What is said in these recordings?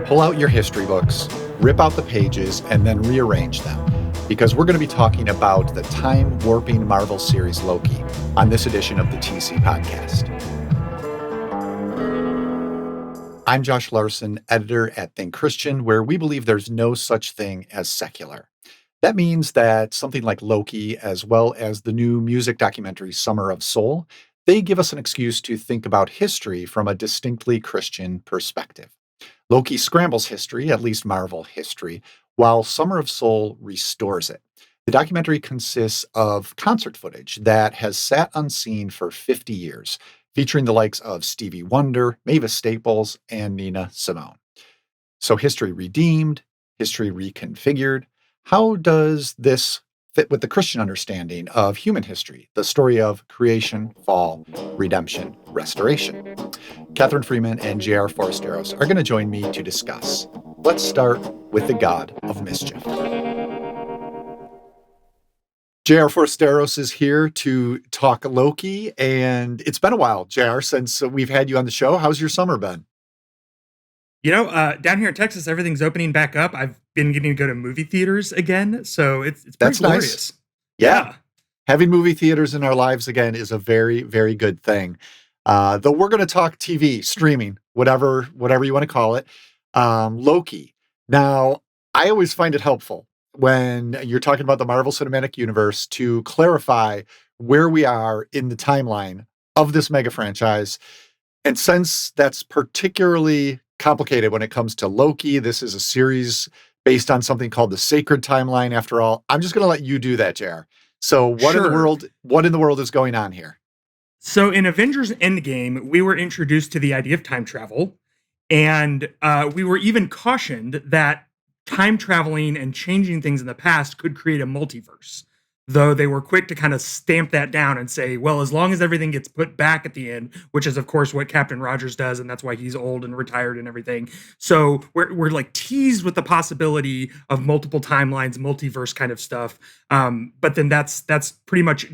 pull out your history books, rip out the pages, and then rearrange them, because we're going to be talking about the time-warping Marvel series Loki on this edition of the TC Podcast. I'm Josh Larson, editor at Think Christian, where we believe there's no such thing as secular. That means that something like Loki, as well as the new music documentary Summer of Soul, they give us an excuse to think about history from a distinctly Christian perspective. Loki scrambles history, at least Marvel history, while Summer of Soul restores it. The documentary consists of concert footage that has sat unseen for 50 years, featuring the likes of Stevie Wonder, Mavis Staples, and Nina Simone. So history redeemed, history reconfigured. How does this fit with the Christian understanding of human history, the story of creation, fall, redemption, restoration? Catherine Freeman and J.R. Forresteros are going to join me to discuss. Let's start with the God of Mischief. J.R. Forresteros is here to talk Loki, and it's been a while, J.R., since we've had you on the show. How's your summer been? Down here in Texas, everything's opening back up. I've been getting to go to movie theaters again, so it's pretty That's glorious. Nice. Yeah. Having movie theaters in our lives again is a very, very good thing. Though we're going to talk TV, streaming, whatever you want to call it. Loki. Now, I always find it helpful when you're talking about the Marvel Cinematic Universe to clarify where we are in the timeline of this mega franchise. And since that's particularly complicated when it comes to Loki, this is a series based on something called the Sacred Timeline. After all, I'm just going to let you do that, JR. So what in the world is going on here? So in Avengers Endgame, we were introduced to the idea of time travel, and we were even cautioned that time traveling and changing things in the past could create a multiverse. Though they were quick to kind of stamp that down and say, well, as long as everything gets put back at the end, which is, of course, what Captain Rogers does, and that's why he's old and retired and everything. So we're like teased with the possibility of multiple timelines, multiverse kind of stuff. But then that's pretty much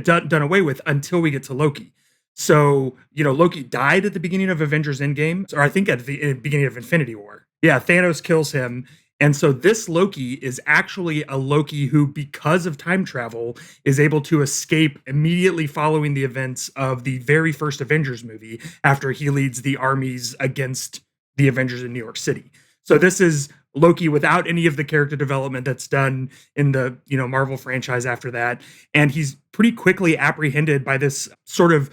done away with until we get to Loki. So, Loki died at the beginning of Avengers Endgame, or I think at the beginning of Infinity War. Yeah, Thanos kills him. And so this Loki is actually a Loki who, because of time travel, is able to escape immediately following the events of the very first Avengers movie after he leads the armies against the Avengers in New York City. So this is Loki without any of the character development that's done in the, Marvel franchise after that. And he's pretty quickly apprehended by this sort of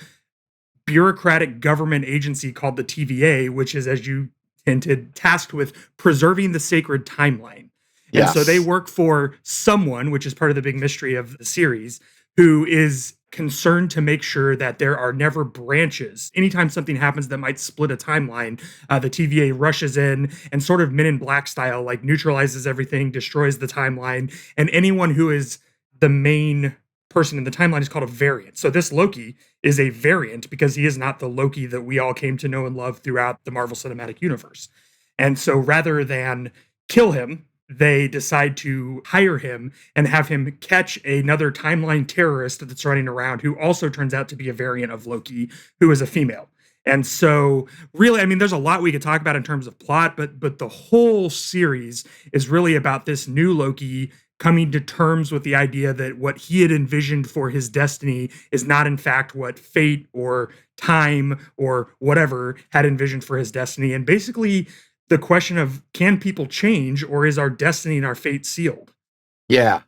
bureaucratic government agency called the TVA, which is, as you hinted, tasked with preserving the sacred timeline. Yes. And so they work for someone, which is part of the big mystery of the series, who is concerned to make sure that there are never branches. Anytime something happens that might split a timeline, the TVA rushes in and sort of Men in Black style, like neutralizes everything, destroys the timeline, and anyone who is the main person in the timeline is called a variant. So this Loki is a variant because he is not the Loki that we all came to know and love throughout the Marvel Cinematic Universe. And so rather than kill him, they decide to hire him and have him catch another timeline terrorist that's running around who also turns out to be a variant of Loki, who is a female. And so really, there's a lot we could talk about in terms of plot, but the whole series is really about this new Loki coming to terms with the idea that what he had envisioned for his destiny is not in fact what fate or time or whatever had envisioned for his destiny. And basically the question of, can people change, or is our destiny and our fate sealed? Yeah.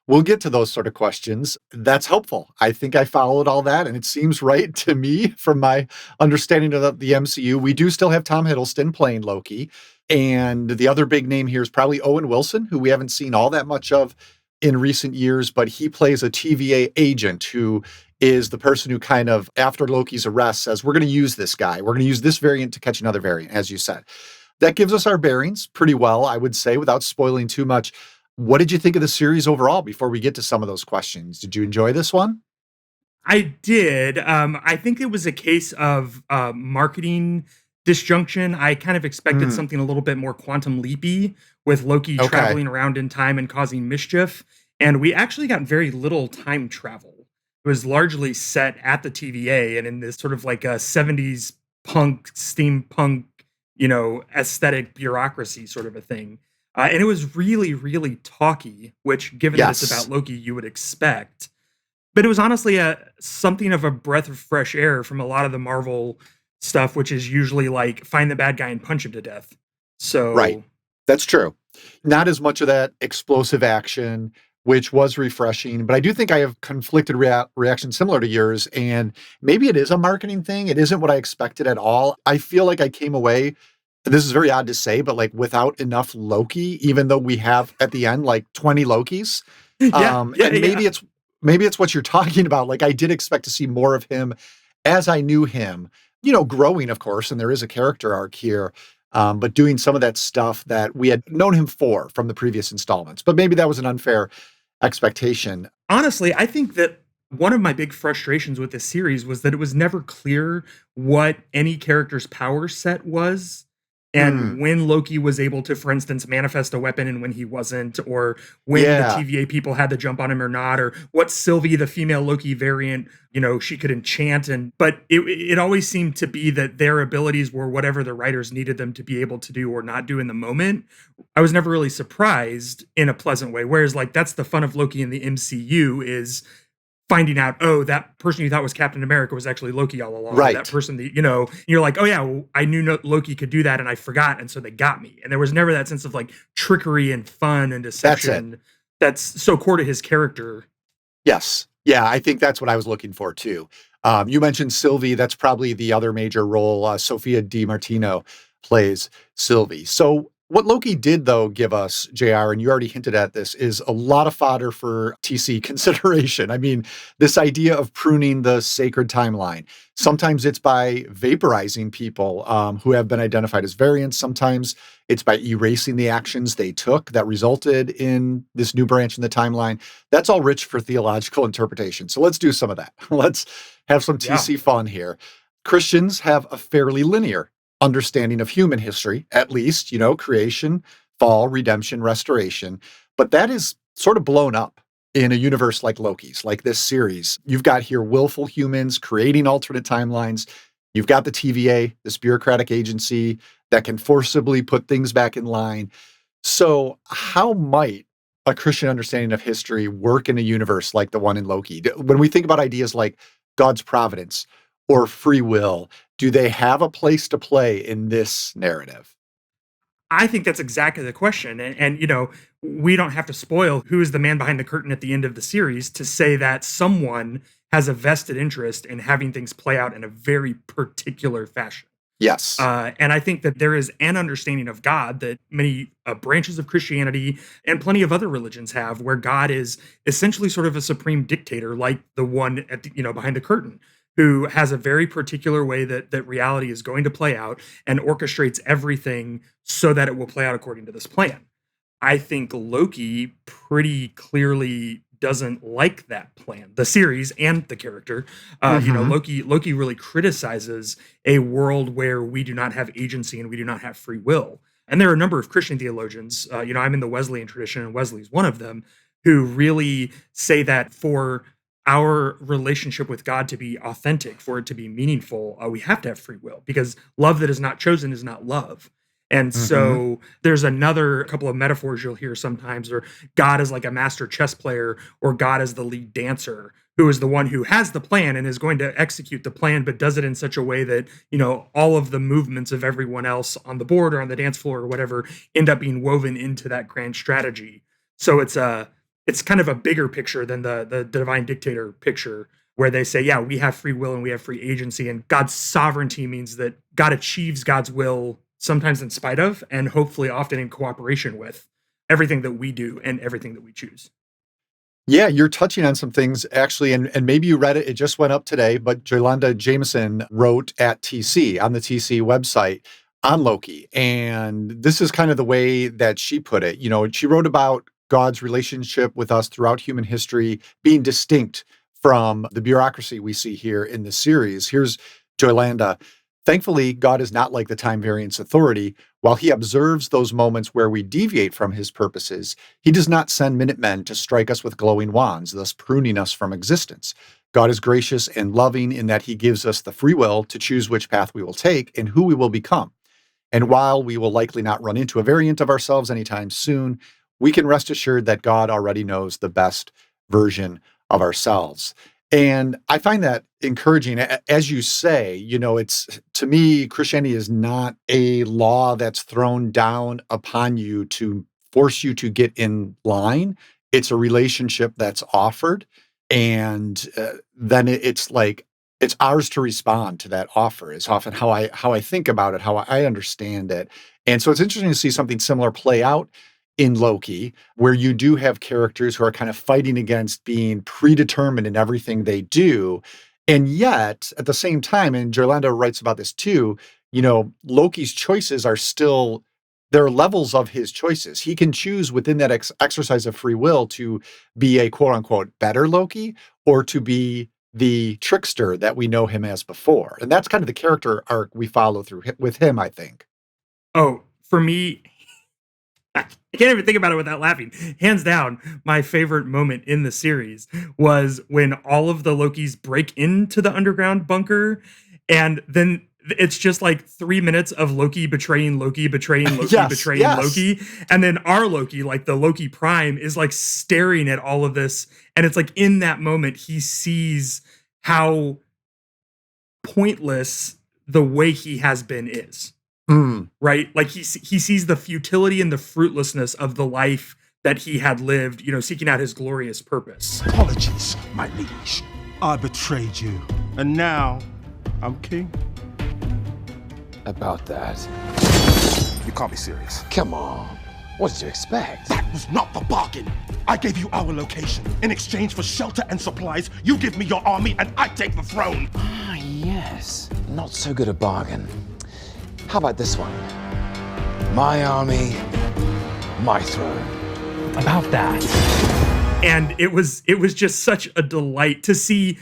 We'll get to those sort of questions. That's helpful. I think I followed all that, and it seems right to me from my understanding of the MCU. We do still have Tom Hiddleston playing Loki. And the other big name here is probably Owen Wilson, who we haven't seen all that much of in recent years, but he plays a TVA agent who is the person who kind of, after Loki's arrest, says, we're going to use this guy. We're going to use this variant to catch another variant, as you said. That gives us our bearings pretty well, I would say, without spoiling too much. What did you think of the series overall before we get to some of those questions? Did you enjoy this one? I did. I think it was a case of marketing disjunction. I kind of expected something a little bit more quantum leapy with Loki traveling around in time and causing mischief. And we actually got very little time travel. It was largely set at the TVA and in this sort of like a 70s punk, steampunk, aesthetic bureaucracy sort of a thing. And it was really, really talky, which, given that it's about Yes. Loki, you would expect. But it was honestly something of a breath of fresh air from a lot of the Marvel stuff, which is usually like find the bad guy and punch him to death. Right. So That's true. Not as much of that explosive action, which was refreshing, but I do think I have conflicted reactions similar to yours, and maybe it is a marketing thing. It isn't what I expected at all. I feel like I came away, this is very odd to say, but like without enough Loki, even though we have at the end like 20 Lokis. yeah, yeah, And yeah. maybe it's what you're talking about. Like I did expect to see more of him as I knew him, growing, of course, and there is a character arc here, but doing some of that stuff that we had known him for from the previous installments. But maybe that was an unfair expectation. Honestly, I think that one of my big frustrations with this series was that it was never clear what any character's power set was. Mm, And when Loki was able to, for instance, manifest a weapon and when he wasn't, or when the yeah, TVA people had to jump on him or not, or what Sylvie, the female Loki variant, she could enchant. But it always seemed to be that their abilities were whatever the writers needed them to be able to do or not do in the moment. I was never really surprised in a pleasant way. Whereas, like, that's the fun of Loki in the MCU is finding out, oh, that person you thought was Captain America was actually Loki all along, or that right. person that, you're like, oh, yeah, well, I knew Loki could do that and I forgot. And so they got me. And there was never that sense of like trickery and fun and That's it. deception that's so core to his character. Yes. Yeah, I think that's what I was looking for too. You mentioned Sylvie. That's probably the other major role. Sophia Di Martino plays Sylvie. So, what Loki did, though, give us, JR, and you already hinted at this, is a lot of fodder for TC consideration. I mean, this idea of pruning the sacred timeline. Sometimes it's by vaporizing people who have been identified as variants. Sometimes it's by erasing the actions they took that resulted in this new branch in the timeline. That's all rich for theological interpretation. So let's do some of that. Let's have some Yeah. TC fun here. Christians have a fairly linear understanding of human history, at least, creation, fall, redemption, restoration. But that is sort of blown up in a universe like Loki's, like this series. You've got here willful humans creating alternate timelines. You've got the TVA, this bureaucratic agency that can forcibly put things back in line. So, how might a Christian understanding of history work in a universe like the one in Loki? When we think about ideas like God's providence or free will, do they have a place to play in this narrative? I think that's exactly the question. And we don't have to spoil who is the man behind the curtain at the end of the series to say that someone has a vested interest in having things play out in a very particular fashion. Yes. And I think that there is an understanding of God that many branches of Christianity and plenty of other religions have, where God is essentially sort of a supreme dictator, like the one at behind the curtain, who has a very particular way that reality is going to play out and orchestrates everything so that it will play out according to this plan. I think Loki pretty clearly doesn't like that plan. The series and the character, Hmm. Loki really criticizes a world where we do not have agency and we do not have free will. And there are a number of Christian theologians. I'm in the Wesleyan tradition, and Wesley's one of them, who really say that for our relationship with God to be authentic, for it to be meaningful, we have to have free will because love that is not chosen is not love. And Hmm. so there's another couple of metaphors you'll hear sometimes, or God is like a master chess player, or God is the lead dancer, who is the one who has the plan and is going to execute the plan, but does it in such a way that, all of the movements of everyone else on the board or on the dance floor or whatever end up being woven into that grand strategy. So it's kind of a bigger picture than the divine dictator picture where they say, yeah, we have free will and we have free agency, and God's sovereignty means that God achieves God's will sometimes in spite of, and hopefully often in cooperation with everything that we do and everything that we choose. Yeah, you're touching on some things actually, and maybe you read it. It just went up today, but Jolanda Jameson wrote at TC on the TC website on Loki. And this is kind of the way that she put it. She wrote about God's relationship with us throughout human history being distinct from the bureaucracy we see here in the series. Here's Jolanda. Thankfully, God is not like the time variance authority. While he observes those moments where we deviate from his purposes, he does not send Minutemen to strike us with glowing wands, thus pruning us from existence. God is gracious and loving in that he gives us the free will to choose which path we will take and who we will become. And while we will likely not run into a variant of ourselves anytime soon, we can rest assured that God already knows the best version of ourselves. And I find that encouraging. As you say, it's to me, Christianity is not a law that's thrown down upon you to force you to get in line. It's a relationship that's offered. And then it's like, it's ours to respond to that offer is often how I think about it, how I understand it. And so it's interesting to see something similar play out in Loki, where you do have characters who are kind of fighting against being predetermined in everything they do. And yet, at the same time, and Jorlando writes about this too, Loki's choices are still, there are levels of his choices. He can choose within that exercise of free will to be a quote unquote better Loki or to be the trickster that we know him as before. And that's kind of the character arc we follow through with him, I think. Oh, for me, I can't even think about it without laughing. Hands down, my favorite moment in the series was when all of the Lokis break into the underground bunker, and then it's just like 3 minutes of Loki betraying Loki, betraying Loki, Yes, betraying yes. Loki. And then our Loki, like the Loki Prime, is like staring at all of this. And it's like in that moment, he sees how pointless the way he has been is. Mm. Right? Like he sees the futility and the fruitlessness of the life that he had lived, seeking out his glorious purpose. Apologies, my liege. I betrayed you. And now, I'm king. About that. You can't be serious. Come on. What did you expect? That was not the bargain. I gave you our location. In exchange for shelter and supplies, you give me your army and I take the throne. Ah, yes. Not so good a bargain. How about this one? My army, my throne. About that. And it was just such a delight to see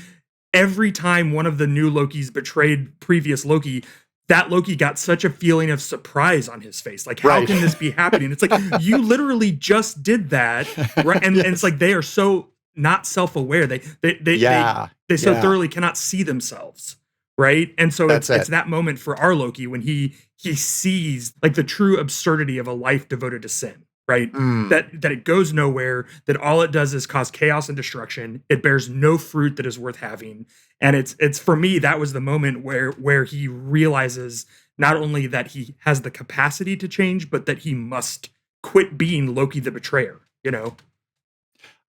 every time one of the new Lokis betrayed previous Loki, that Loki got such a feeling of surprise on his face. Like, how can this be happening? It's like, you literally just did that. Right. And, Yes. and it's like, they are so not self-aware. They so thoroughly cannot see themselves. Right. And so it's that moment for our Loki when he sees like the true absurdity of a life devoted to sin. Right. That it goes nowhere, that all it does is cause chaos and destruction. It bears no fruit that is worth having. And it's for me, that was the moment where he realizes not only that he has the capacity to change, but that he must quit being Loki the betrayer,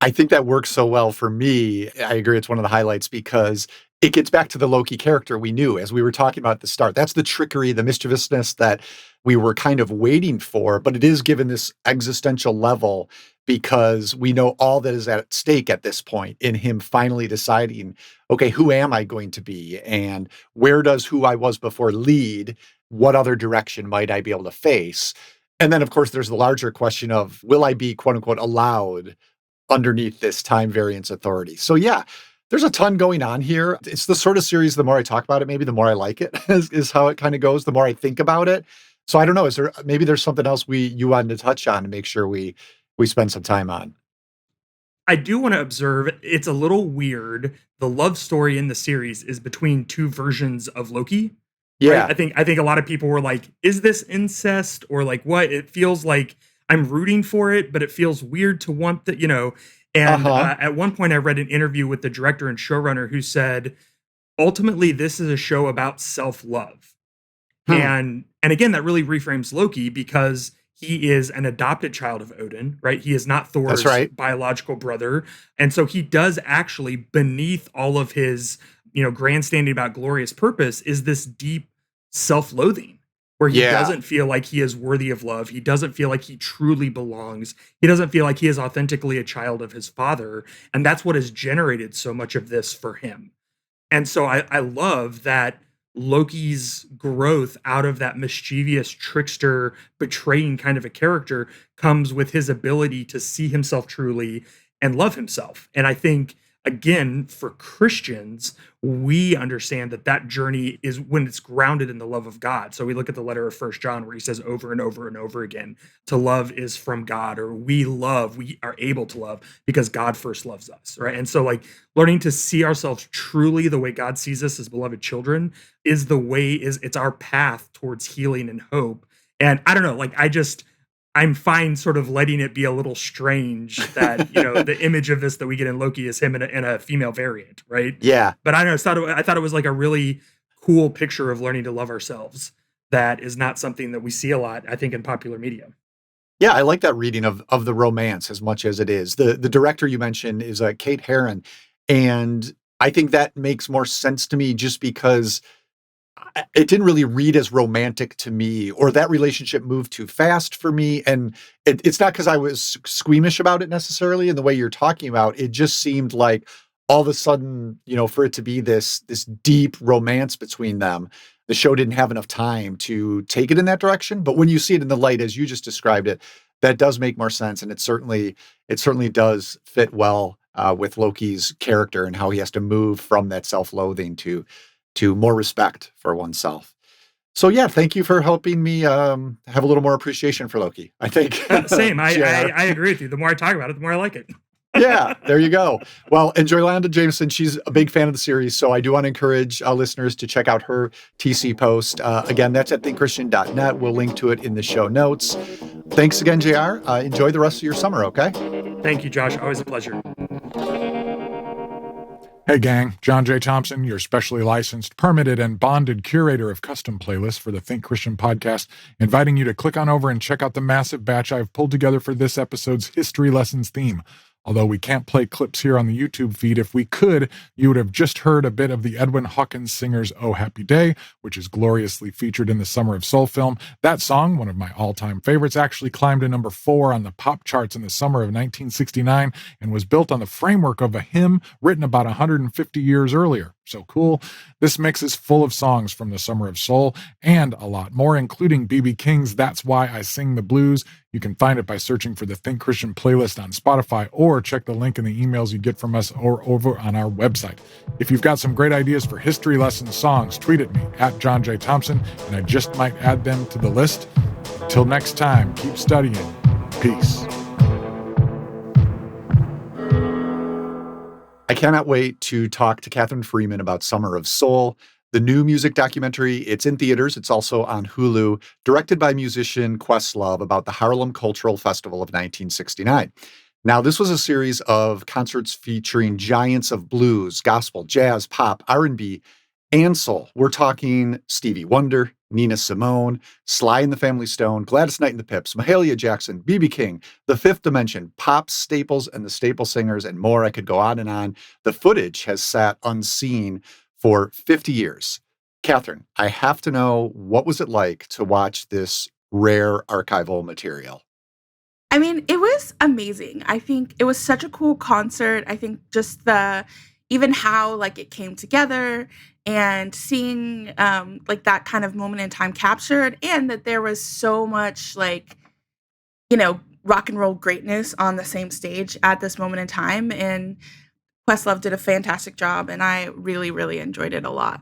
I think that works so well for me. I agree. It's one of the highlights because it gets back to the Loki character we knew, as we were talking about at the start. That's the trickery, the mischievousness that we were kind of waiting for, but it is given this existential level because we know all that is at stake at this point in him finally deciding, okay, who am I going to be? And where does who I was before lead? What other direction might I be able to face? And then, of course, there's the larger question of, will I be, quote unquote, allowed underneath this time variance authority? So yeah, there's a ton going on here. It's the sort of series, the more I talk about it, maybe the more I like it is how it kind of goes, the more I think about it. So I don't know, maybe there's something else you wanted to touch on and make sure we spend some time on? I do want to observe it's a little weird. The love story in the series is between two versions of Loki. Yeah. Right? I think a lot of people were like, is this incest or like what? It feels like I'm rooting for it, but it feels weird to want that, And at one point I read an interview with the director and showrunner who said, ultimately, this is a show about self-love. And again, that really reframes Loki because he is an adopted child of Odin, right? He is not Thor's biological brother. And so he does actually, beneath all of his, grandstanding about glorious purpose, is this deep self-loathing where he doesn't feel like he is worthy of love. He doesn't feel like he truly belongs. He doesn't feel like he is authentically a child of his father. And that's what has generated so much of this for him. And so I love that Loki's growth out of that mischievous trickster betraying kind of a character comes with his ability to see himself truly and love himself. And I think again, for Christians, we understand that that journey is when it's grounded in the love of God. So we look at the letter of First John where he says over and over and over again, to love is from God, or we are able to love because God first loves us, right? And so like learning to see ourselves truly the way God sees us as beloved children it's our path towards healing and hope. And I don't know, like I'm fine sort of letting it be a little strange that, the image of this that we get in Loki is him in a female variant, right? Yeah. But I don't know, I thought it was like a really cool picture of learning to love ourselves that is not something that we see a lot, I think, in popular media. Yeah, I like that reading of the romance as much as it is. The director you mentioned is Kate Herron, and I think that makes more sense to me just because it didn't really read as romantic to me, or that relationship moved too fast for me. And it's not because I was squeamish about it necessarily in the way you're talking about. It just seemed like all of a sudden, for it to be this deep romance between them, the show didn't have enough time to take it in that direction. But when you see it in the light as you just described it, that does make more sense, and it certainly does fit well with Loki's character and how he has to move from that self-loathing to more respect for oneself. So yeah, thank you for helping me have a little more appreciation for Loki. I think Same. JR. I agree with you. The more I talk about it, the more I like it. Yeah, there you go. Well, and Joylanda Jameson, she's a big fan of the series, so I do want to encourage listeners to check out her TC post. Again, that's at thinkchristian.net. We'll link to it in the show notes. Thanks again, JR. Enjoy the rest of your summer, okay? Thank you, Josh. Always a pleasure. Hey gang, John J. Thompson, your specially licensed, permitted, and bonded curator of custom playlists for the Think Christian podcast, inviting you to click on over and check out the massive batch I've pulled together for this episode's History Lessons theme. Although we can't play clips here on the YouTube feed, if we could, you would have just heard a bit of the Edwin Hawkins singer's Oh Happy Day, which is gloriously featured in the Summer of Soul film. That song, one of my all-time favorites, actually climbed to number 4 on the pop charts in the summer of 1969 and was built on the framework of a hymn written about 150 years earlier. So cool. This mix is full of songs from the Summer of Soul and a lot more, including B.B. King's That's Why I Sing the Blues. You can find it by searching for the Think Christian playlist on Spotify, or check the link in the emails you get from us or over on our website. If you've got some great ideas for history lesson songs, tweet at me at John J. Thompson, and I just might add them to the list. Until next time, keep studying. Peace. I cannot wait to talk to Catherine Freeman about Summer of Soul, the new music documentary. It's in theaters. It's also on Hulu, directed by musician Questlove, about the Harlem Cultural Festival of 1969. Now, this was a series of concerts featuring giants of blues, gospel, jazz, pop, R&B, and soul. We're talking Stevie Wonder, Nina Simone, Sly and the Family Stone, Gladys Knight and the Pips, Mahalia Jackson, B.B. King, The Fifth Dimension, pop staples and the Staple Singers, and more. I could go on and on. The footage has sat unseen for 50 years. Catherine, I have to know, what was it like to watch this rare archival material? I mean, it was amazing. I think it was such a cool concert. I think just even how like it came together and seeing like that kind of moment in time captured, and that there was so much like, rock and roll greatness on the same stage at this moment in time. And Questlove did a fantastic job, and I really, really enjoyed it a lot.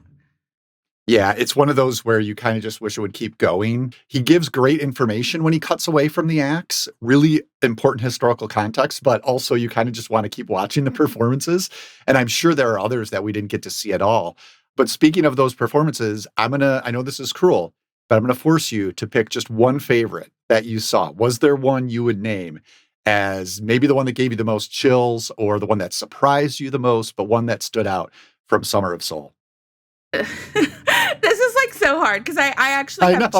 Yeah, it's one of those where you kind of just wish it would keep going. He gives great information when he cuts away from the acts, really important historical context, but also you kind of just want to keep watching the performances. And I'm sure there are others that we didn't get to see at all. But speaking of those performances, I know this is cruel, but I'm going to force you to pick just one favorite that you saw. Was there one you would name as maybe the one that gave you the most chills, or the one that surprised you the most, but one that stood out from Summer of Soul? This is like so hard because I actually have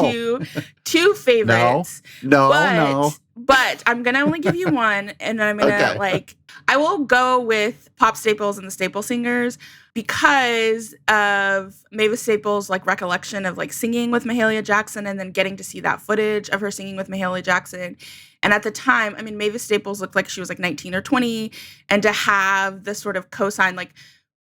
two favorites. No. But I'm gonna only give you one, and I'm gonna I will go with Pop Staples and the Staple Singers because of Mavis Staples' like recollection of like singing with Mahalia Jackson, and then getting to see that footage of her singing with Mahalia Jackson. And at the time, I mean, Mavis Staples looked like she was like 19 or 20, and to have this sort of cosign, like,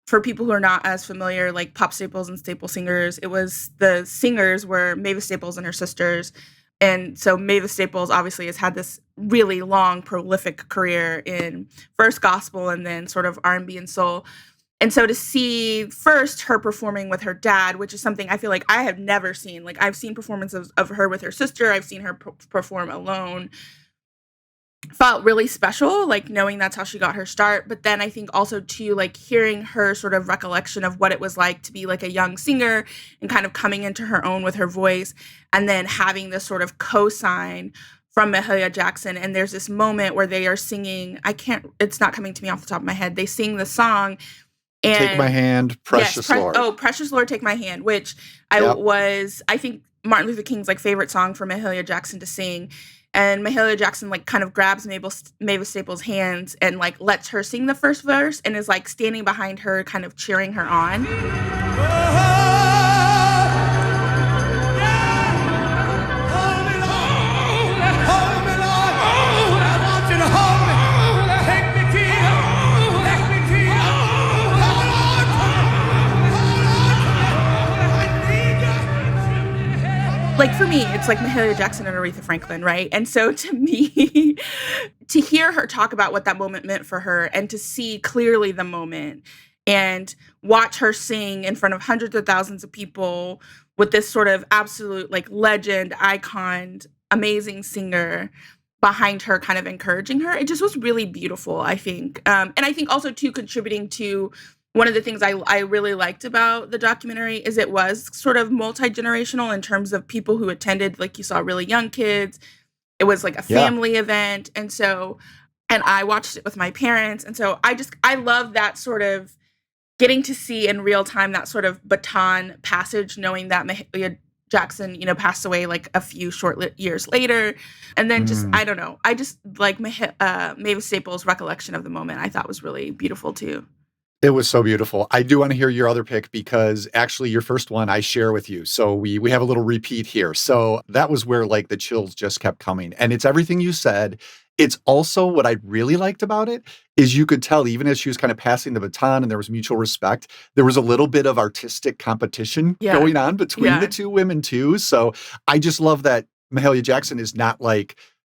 for people who are not as familiar, like Pop Staples and Staple Singers, the singers were Mavis Staples and her sisters, And so Mavis Staples obviously has had this really long, prolific career in first gospel and then sort of R&B and soul. And so to see first her performing with her dad, which is something I feel like I have never seen. Like I've seen performances of her with her sister. I've seen her perform alone. Felt really special, like knowing that's how she got her start. But then I think also too, like hearing her sort of recollection of what it was like to be like a young singer and kind of coming into her own with her voice, and then having this sort of cosign from Mahalia Jackson. And there's this moment where they are singing, it's not coming to me off the top of my head. They sing the song and Take My Hand, Precious Lord. Precious Lord, Take My Hand, which Yep. I think Martin Luther King's like favorite song for Mahalia Jackson to sing. And Mahalia Jackson like kind of grabs Mavis Staples' hands and like lets her sing the first verse and is like standing behind her, kind of cheering her on. Like for me, it's like Mahalia Jackson and Aretha Franklin, right? And so to me, to hear her talk about what that moment meant for her and to see clearly the moment and watch her sing in front of hundreds of thousands of people with this sort of absolute like legend, icon, amazing singer behind her, kind of encouraging her, it just was really beautiful, I think. And I think also too contributing to one of the things I really liked about the documentary is it was sort of multi-generational in terms of people who attended. Like you saw really young kids. It was like a family event. And I watched it with my parents. And so I love that sort of getting to see in real time that sort of baton passage, knowing that Mahalia Jackson, passed away like a few years later. And then I don't know. I just like Mavis Staples' recollection of the moment I thought was really beautiful too. It was so beautiful. I do want to hear your other pick because actually your first one I share with you. So we have a little repeat here. So that was where like the chills just kept coming. And it's everything you said. It's also what I really liked about it is you could tell even as she was kind of passing the baton and there was mutual respect, there was a little bit of artistic competition going on between the two women too. So I just love that Mahalia Jackson is not like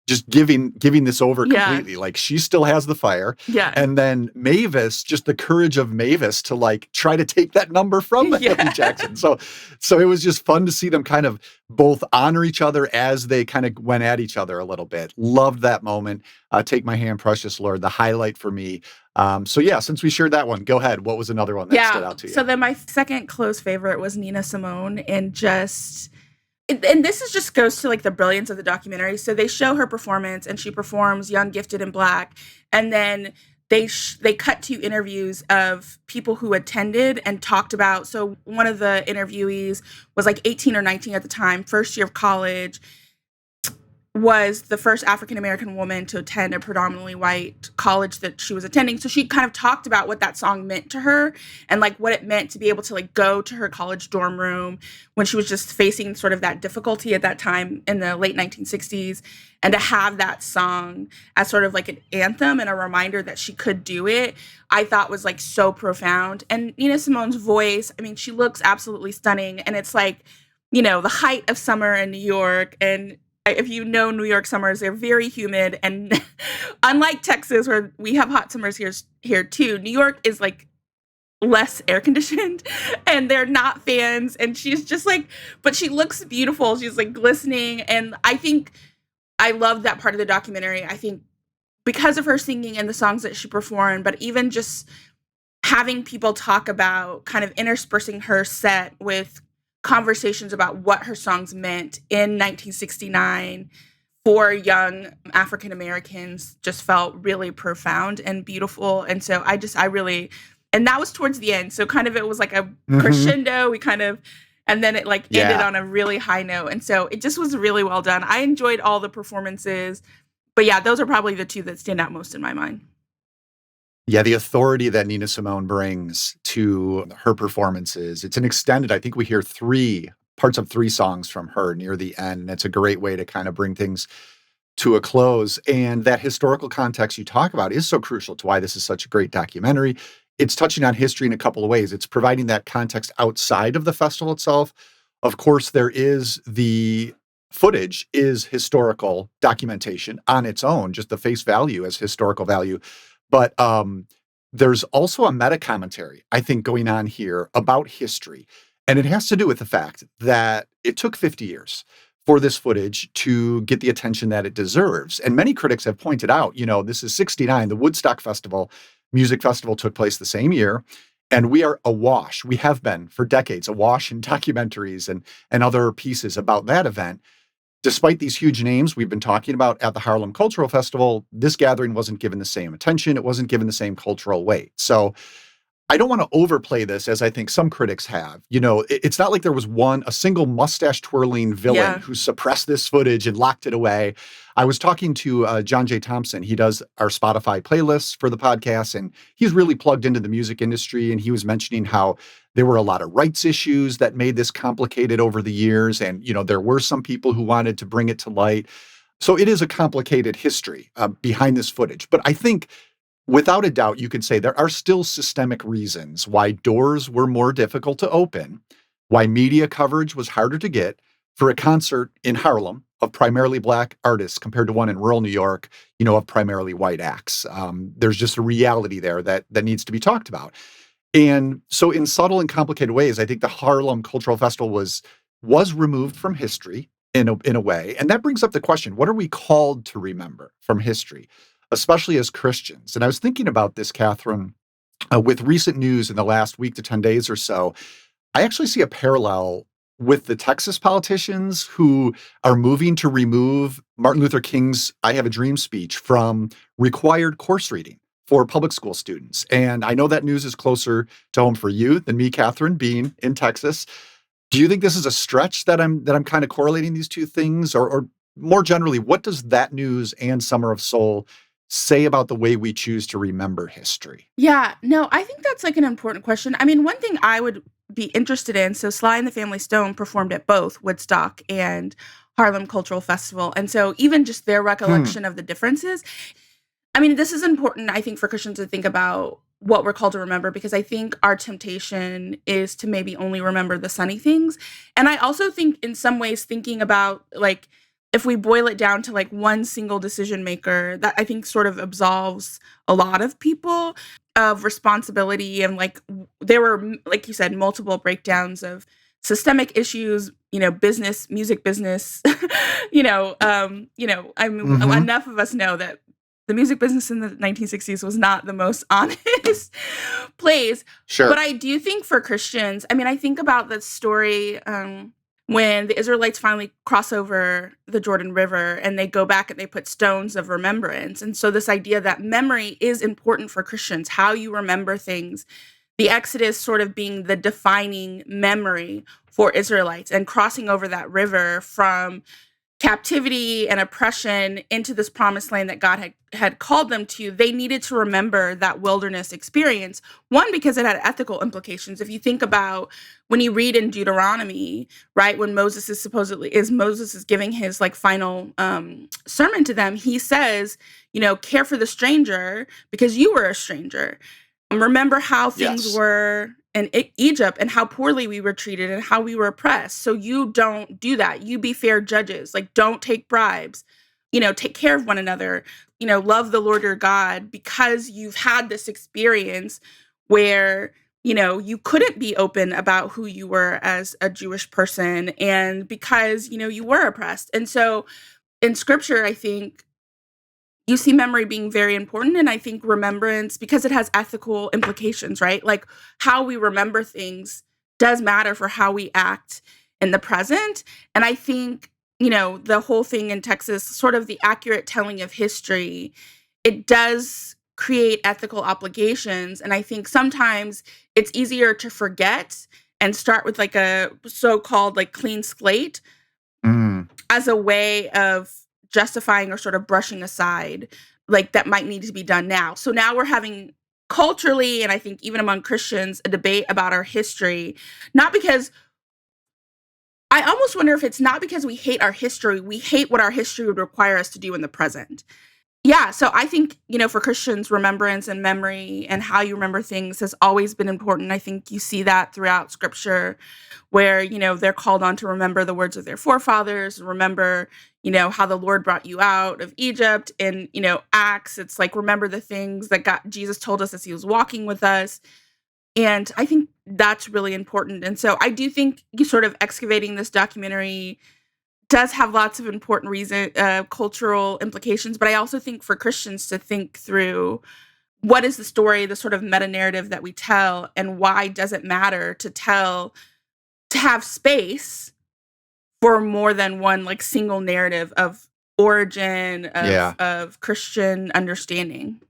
just giving this over completely. Like she still has the fire. Yeah. And then Mavis, just the courage of Mavis to like try to take that number from Mahalia Jackson. So it was just fun to see them kind of both honor each other as they kind of went at each other a little bit. Loved that moment. Take My Hand, Precious Lord, the highlight for me. So yeah, since we shared that one, go ahead. What was another one that stood out to you? So then my second close favorite was Nina Simone, and this is just goes to like the brilliance of the documentary. So they show her performance and she performs Young, Gifted, and Black. And then they cut to interviews of people who attended and talked about. So one of the interviewees was like 18 or 19 at the time, first year of college, was the first African-American woman to attend a predominantly white college that she was attending. So she kind of talked about what that song meant to her and like what it meant to be able to like go to her college dorm room when she was just facing sort of that difficulty at that time in the late 1960s, and to have that song as sort of like an anthem and a reminder that she could do it, I thought was like so profound. And Nina Simone's voice, I mean, she looks absolutely stunning, and it's like, the height of summer in New York. And if you know New York summers, they're very humid. And unlike Texas, where we have hot summers here too, New York is like less air conditioned and they're not fans. And she's just like, but she looks beautiful. She's like glistening. And I think I love that part of the documentary. I think because of her singing and the songs that she performed, but even just having people talk about kind of interspersing her set with conversations about what her songs meant in 1969 for young African Americans just felt really profound and beautiful. And so and that was towards the end. So kind of it was like a crescendo. And then it like ended on a really high note. And so it just was really well done. I enjoyed all the performances, but yeah, those are probably the two that stand out most in my mind. Yeah, the authority that Nina Simone brings to her performances. It's an extended, I think we hear parts of 3 songs from her near the end. And it's a great way to kind of bring things to a close. And that historical context you talk about is so crucial to why this is such a great documentary. It's touching on history in a couple of ways. It's providing that context outside of the festival itself. Of course, there is the footage is historical documentation on its own, just the face value as historical value. But there's also a meta commentary, I think, going on here about history. And it has to do with the fact that it took 50 years for this footage to get the attention that it deserves. And many critics have pointed out, this is 69, the Woodstock Festival, music festival took place the same year. And we are awash. We have been for decades awash in documentaries and other pieces about that event. Despite these huge names we've been talking about at the Harlem Cultural Festival, this gathering wasn't given the same attention. It wasn't given the same cultural weight. So I don't want to overplay this as I think some critics have. It's not like there was a single mustache twirling villain who suppressed this footage and locked it away. I was talking to John J. Thompson. He does our Spotify playlists for the podcast, and he's really plugged into the music industry. And he was mentioning how there were a lot of rights issues that made this complicated over the years. And, there were some people who wanted to bring it to light. So it is a complicated history behind this footage. But I think without a doubt, you could say there are still systemic reasons why doors were more difficult to open, why media coverage was harder to get for a concert in Harlem of primarily Black artists compared to one in rural New York, of primarily white acts. There's just a reality there that needs to be talked about. And so in subtle and complicated ways, I think the Harlem Cultural Festival was removed from history in a way. And that brings up the question, what are we called to remember from history, especially as Christians? And I was thinking about this, Catherine, with recent news in the last week to 10 days or so. I actually see a parallel with the Texas politicians who are moving to remove Martin Luther King's I Have a Dream speech from required course reading for public school students. And I know that news is closer to home for you than me, Catherine, being in Texas. Do you think this is a stretch that I'm kind of correlating these two things? Or more generally, what does that news and Summer of Soul say about the way we choose to remember history? Yeah, no, I think that's like an important question. I mean, one thing I would be interested in, so Sly and the Family Stone performed at both Woodstock and Harlem Cultural Festival. And so even just their recollection of the differences, I mean, this is important, I think, for Christians to think about what we're called to remember, because I think our temptation is to maybe only remember the sunny things. And I also think in some ways thinking about like, if we boil it down to like one single decision maker, that I think sort of absolves a lot of people of responsibility. And like there were, like you said, multiple breakdowns of systemic issues, business, music business, enough of us know that the music business in the 1960s was not the most honest place. Sure. But I do think for Christians, I mean, I think about the story when the Israelites finally cross over the Jordan River and they go back and they put stones of remembrance. And so this idea that memory is important for Christians, how you remember things, the Exodus sort of being the defining memory for Israelites and crossing over that river from captivity and oppression into this promised land that God had called them to. They needed to remember that wilderness experience. One, because it had ethical implications. If you think about when you read in Deuteronomy, right, when Moses is giving his like final sermon to them, he says, care for the stranger because you were a stranger. Remember how things were in Egypt and how poorly we were treated and how we were oppressed. So you don't do that. You be fair judges. Like, don't take bribes. Take care of one another. Love the Lord your God, because you've had this experience where, you couldn't be open about who you were as a Jewish person, and because, you were oppressed. And so in scripture, I think you see memory being very important. And I think remembrance, because it has ethical implications, right? Like how we remember things does matter for how we act in the present. And I think, the whole thing in Texas, sort of the accurate telling of history, it does create ethical obligations. And I think sometimes it's easier to forget and start with like a so-called like clean slate as a way of justifying or sort of brushing aside like that might need to be done now. So now we're having culturally, and I think even among Christians, a debate about our history, not because I almost wonder if it's not because we hate our history, we hate what our history would require us to do in the present. Yeah, so I think, for Christians, remembrance and memory and how you remember things has always been important. I think you see that throughout scripture where, they're called on to remember the words of their forefathers, remember, how the Lord brought you out of Egypt. And, Acts, it's like remember the things that Jesus told us as he was walking with us. And I think that's really important. And so I do think you sort of excavating this documentary does have lots of important cultural implications. But I also think for Christians to think through what is the story, the sort of meta narrative that we tell, and why does it matter to have space for more than one like single narrative of origin Yeah. of Christian understanding.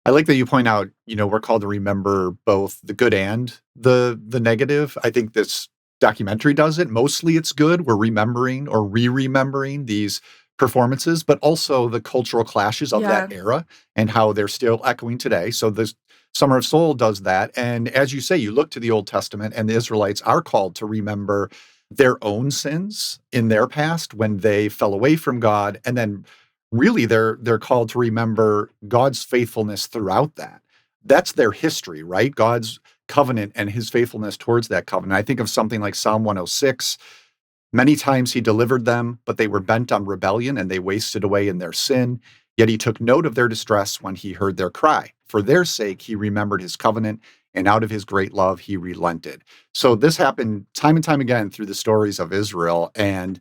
I like that you point out, we're called to remember both the good and the negative. I think this documentary does it. Mostly it's good. We're remembering or re-remembering these performances, but also the cultural clashes of Yeah. that era and how they're still echoing today. So this Summer of Soul does that. And as you say, you look to the Old Testament and the Israelites are called to remember their own sins in their past when they fell away from God, and then really they're called to remember God's faithfulness throughout that. That's their history, right? God's covenant and his faithfulness towards that covenant. I think of something like Psalm 106. Many times he delivered them, but they were bent on rebellion and they wasted away in their sin. Yet he took note of their distress when he heard their cry. For their sake, he remembered his covenant, and out of his great love, he relented. So this happened time and time again through the stories of Israel. And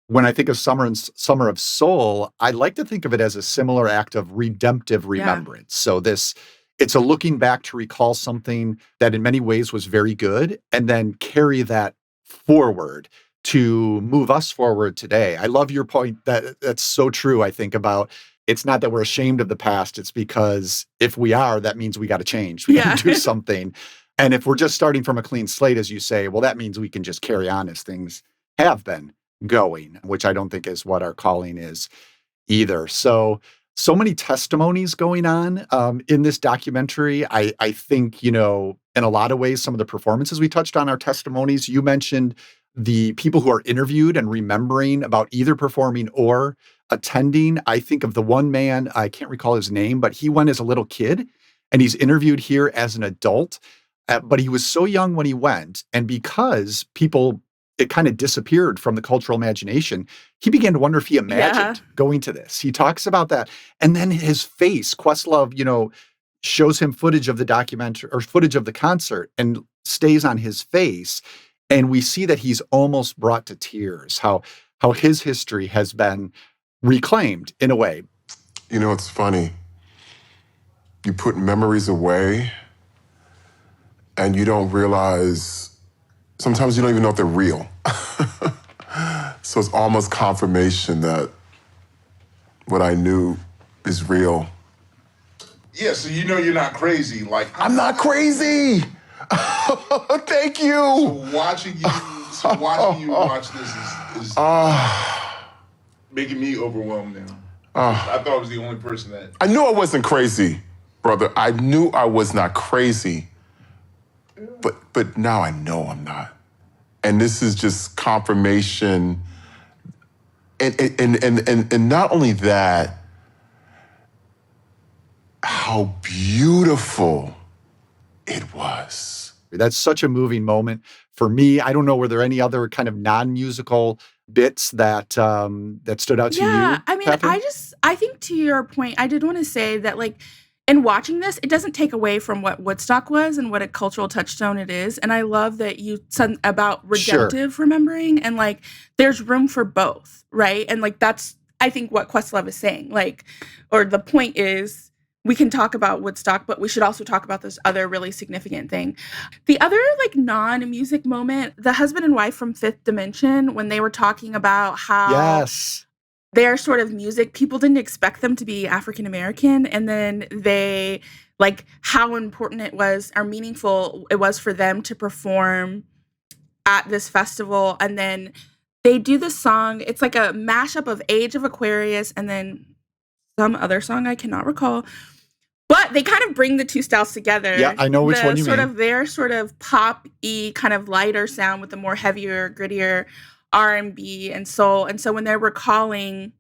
when I think of Summer of Soul, I like to think of it as a similar act of redemptive Yeah. remembrance. So it's a looking back to recall something that in many ways was very good and then carry that forward to move us forward today. I love your point that's so true. I think about it's not that we're ashamed of the past. It's because if we are, that means we got to change. We got Yeah. to do something. And if we're just starting from a clean slate, as you say, well, that means we can just carry on as things have been going, which I don't think is what our calling is either. So many testimonies going on in this documentary. I think, in a lot of ways, some of the performances we touched on are testimonies. You mentioned the people who are interviewed and remembering about either performing or attending. I think of the one man, I can't recall his name, but he went as a little kid and he's interviewed here as an adult. But he was so young when he went. And because it kind of disappeared from the cultural imagination, he began to wonder if he Yeah. imagined going to this. He talks about that. And then his face, Questlove, shows him footage of the documentary or footage of the concert and stays on his face. And we see that he's almost brought to tears, how his history has been reclaimed in a way. It's funny. You put memories away and you don't realize, sometimes you don't even know if they're real. So it's almost confirmation that what I knew is real. Yeah, so you're not crazy. Like I'm not crazy. Thank you. watching you watch this is making me overwhelmed now. I thought I was the only person that. I knew I wasn't crazy, brother. I knew I was not crazy. But now I know I'm not. And this is just confirmation. And not only that, how beautiful it was. That's such a moving moment for me. I don't know, were there any other kind of non-musical bits that stood out to you? Yeah, I mean, Catherine? I think to your point, I did want to say that like in watching this, it doesn't take away from what Woodstock was and what a cultural touchstone it is. And I love that you said about Sure. redemptive remembering and like there's room for both, right? And like that's I think what Questlove is saying. Like, or the point is we can talk about Woodstock, but we should also talk about this other really significant thing. The other like non-music moment, the husband and wife from Fifth Dimension, when they were talking about how Yes. their sort of music, people didn't expect them to be African American. And then they like how important it was or meaningful it was for them to perform at this festival. And then they do this song. It's like a mashup of Age of Aquarius and then some other song I cannot recall. But they kind of bring the two styles together. Yeah, I know which one you mean. Their sort of pop-y kind of lighter sound with the more heavier, grittier R&B and soul. And so when they're recalling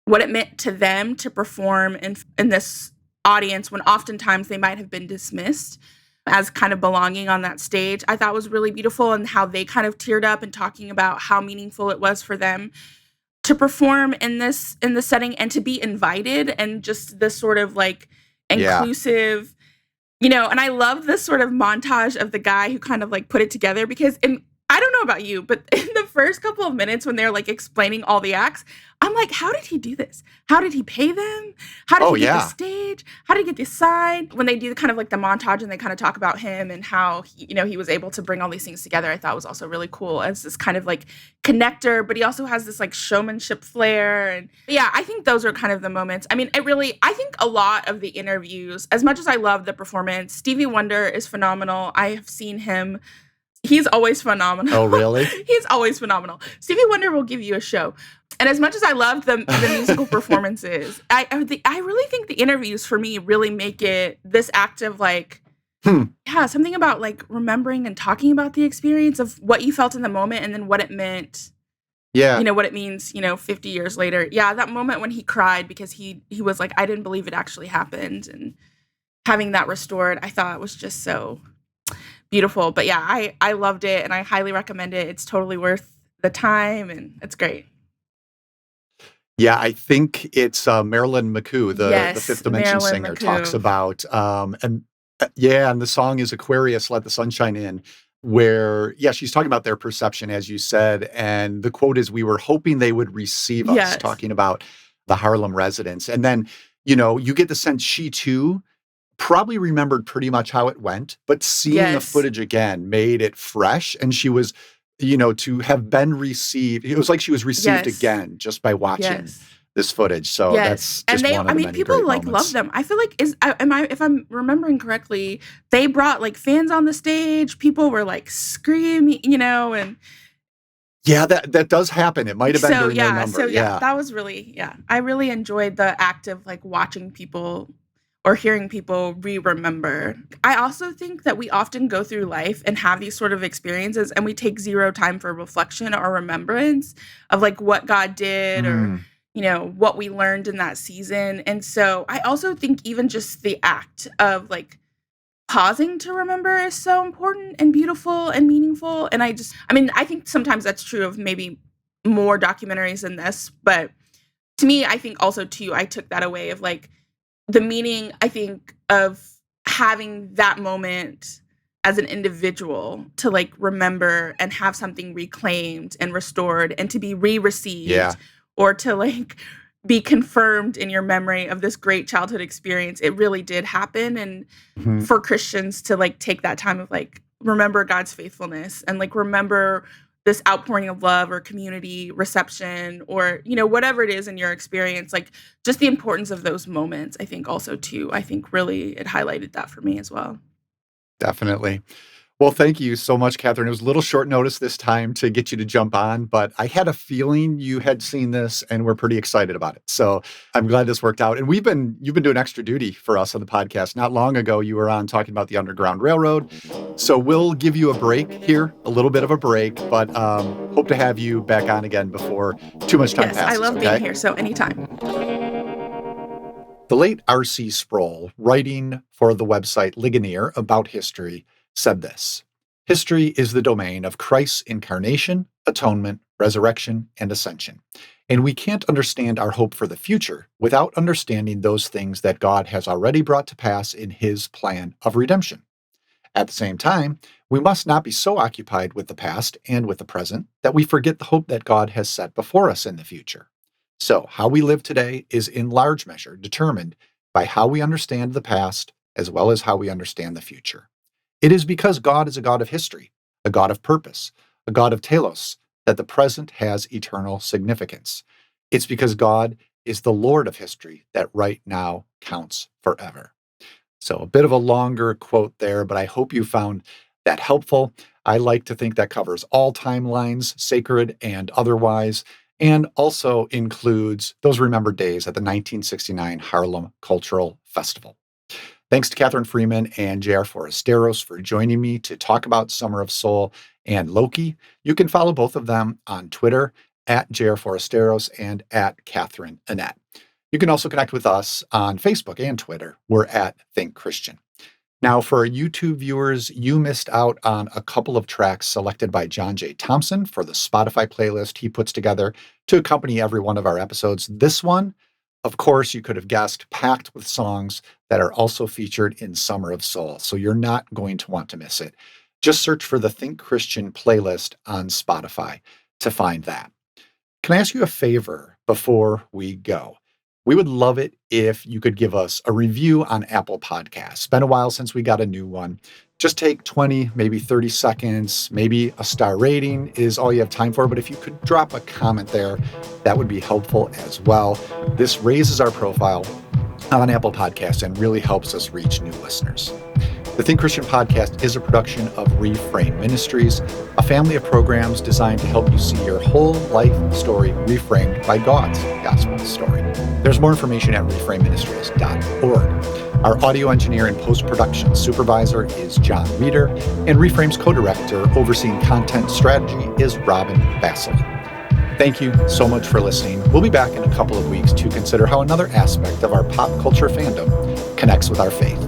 what it meant to them to perform in this audience when oftentimes they might have been dismissed as kind of belonging on that stage, I thought was really beautiful, and how they kind of teared up and talking about how meaningful it was for them to perform in this setting and to be invited, and just this sort of like Yeah. inclusive, and I love this sort of montage of the guy who kind of like put it together, because I don't know about you, but in the first couple of minutes when they're like explaining all the acts, I'm like, how did he do this? How did he pay them? How did Oh, he get the yeah. stage? How did he get the sign? When they do kind of like the montage and they kind of talk about him and how he was able to bring all these things together, I thought was also really cool as this kind of like connector, but he also has this like showmanship flair. And yeah, I think those are kind of the moments. I mean, I think a lot of the interviews, as much as I love the performance, Stevie Wonder is phenomenal. I have seen him. He's always phenomenal. Oh, really? He's always phenomenal. Stevie Wonder will give you a show. And as much as I loved the musical performances, I really think the interviews for me really make it this act of like, yeah, something about like remembering and talking about the experience of what you felt in the moment and then what it meant. Yeah. What it means, 50 years later. Yeah, that moment when he cried because he was like, I didn't believe it actually happened. And having that restored, I thought was just so beautiful. But yeah, I loved it and I highly recommend it. It's totally worth the time and it's great. Yeah, I think it's Marilyn McCoo, the Yes, Fifth Dimension Marilyn singer, McCoo. talks about, and the song is Aquarius, Let the Sunshine In, where, yeah, she's talking about their perception, as you said, and the quote is, "We were hoping they would receive us," Yes. talking about the Harlem residents. And then, you get the sense she too probably remembered pretty much how it went, but seeing the Yes. footage again made it fresh, and she was, to have been received, it was like she was received Yes. again just by watching Yes. this footage. So Yes. that's And just one of the many people great like moments. love them. I feel like if I'm remembering correctly, they brought like fans on the stage. People were like screaming, and Yeah, that does happen. It might have been so during their yeah, number. that was really, I really enjoyed the act of like watching people or hearing people remember. I also think that we often go through life and have these sort of experiences and we take zero time for reflection or remembrance of like what God did or what we learned in that season. And so I also think even just the act of like pausing to remember is so important and beautiful and meaningful. And I think sometimes that's true of maybe more documentaries than this, but to me, I think also too, I took that away of like the meaning, I think, of having that moment as an individual to like remember and have something reclaimed and restored and to be re-received Yeah. or to like be confirmed in your memory of this great childhood experience. It really did happen. And for Christians to like take that time of like remember God's faithfulness and like remember this outpouring of love or community reception or whatever it is in your experience, like just the importance of those moments, I think also too, I think really it highlighted that for me as well. Definitely. Well, thank you so much, Catherine. It was a little short notice this time to get you to jump on, but I had a feeling you had seen this and we're pretty excited about it. So I'm glad this worked out. And you've been doing extra duty for us on the podcast. Not long ago, you were on talking about the Underground Railroad. So we'll give you a break here, a little bit of a break, but hope to have you back on again before too much time Yes, passes. I love okay? being here. So anytime. The late R.C. Sproul, writing for the website Ligonier about history, said this: "History is the domain of Christ's incarnation, atonement, resurrection, and ascension. And we can't understand our hope for the future without understanding those things that God has already brought to pass in his plan of redemption. At the same time, we must not be so occupied with the past and with the present that we forget the hope that God has set before us in the future. So, how we live today is in large measure determined by how we understand the past as well as how we understand the future. It is because God is a God of history, a God of purpose, a God of telos, that the present has eternal significance. It's because God is the Lord of history that right now counts forever." So a bit of a longer quote there, but I hope you found that helpful. I like to think that covers all timelines, sacred and otherwise, and also includes those remembered days at the 1969 Harlem Cultural Festival. Thanks to Catherine Freeman and J.R. Forasteros for joining me to talk about Summer of Soul and Loki. You can follow both of them on Twitter at JR Foresteros and at Catherine Annette. You can also connect with us on Facebook and Twitter. We're at Think Christian. Now, for our YouTube viewers, you missed out on a couple of tracks selected by John J. Thompson for the Spotify playlist he puts together to accompany every one of our episodes. This one, of course, you could have guessed, packed with songs that are also featured in Summer of Soul, so you're not going to want to miss it. Just search for the Think Christian playlist on Spotify to find that. Can I ask you a favor before we go? We would love it if you could give us a review on Apple Podcasts. It's been a while since we got a new one. Just take 20, maybe 30 seconds, maybe a star rating is all you have time for. But if you could drop a comment there, that would be helpful as well. This raises our profile on Apple Podcasts and really helps us reach new listeners. The Think Christian podcast is a production of Reframe Ministries, a family of programs designed to help you see your whole life story reframed by God's gospel story. There's more information at reframeministries.org. Our audio engineer and post-production supervisor is John Reeder, and Reframe's co-director overseeing content strategy is Robin Bassel. Thank you so much for listening. We'll be back in a couple of weeks to consider how another aspect of our pop culture fandom connects with our faith.